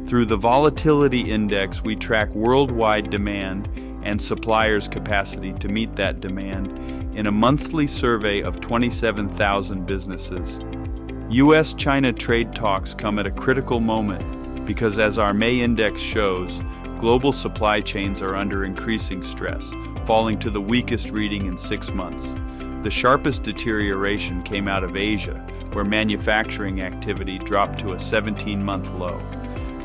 Through the Volatility Index, we track worldwide demand and suppliers' capacity to meet that demand in a monthly survey of 27,000 businesses. U.S.-China trade talks come at a critical moment because, as our May index shows, global supply chains are under increasing stress, falling to the weakest reading in 6 months. The sharpest deterioration came out of Asia, where manufacturing activity dropped to a 17-month low.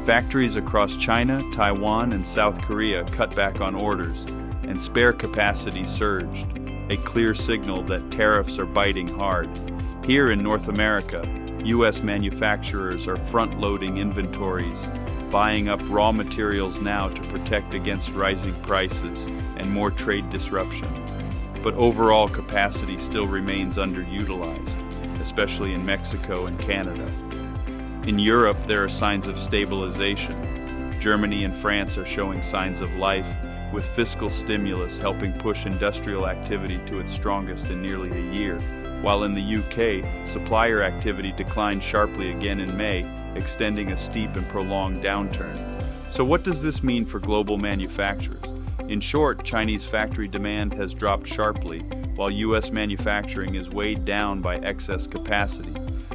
Factories across China, Taiwan, and South Korea cut back on orders, and spare capacity surged, a clear signal that tariffs are biting hard. Here in North America, U.S. manufacturers are front-loading inventories, buying up raw materials now to protect against rising prices and more trade disruption. But overall capacity still remains underutilized, especially in Mexico and Canada. In Europe, there are signs of stabilization. Germany and France are showing signs of life, with fiscal stimulus helping push industrial activity to its strongest in nearly a year, while in the UK, supplier activity declined sharply again in May, extending a steep and prolonged downturn. So what does this mean for global manufacturers? In short, Chinese factory demand has dropped sharply, while U.S. manufacturing is weighed down by excess capacity.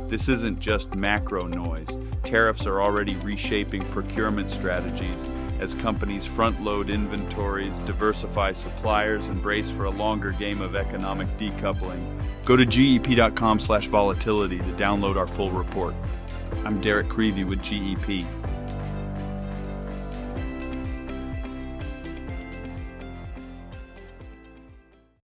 This isn't just macro noise. Tariffs are already reshaping procurement strategies as companies front-load inventories, diversify suppliers, and brace for a longer game of economic decoupling. Go to GEP.com/volatility to download our full report. I'm Derek Creevy with GEP.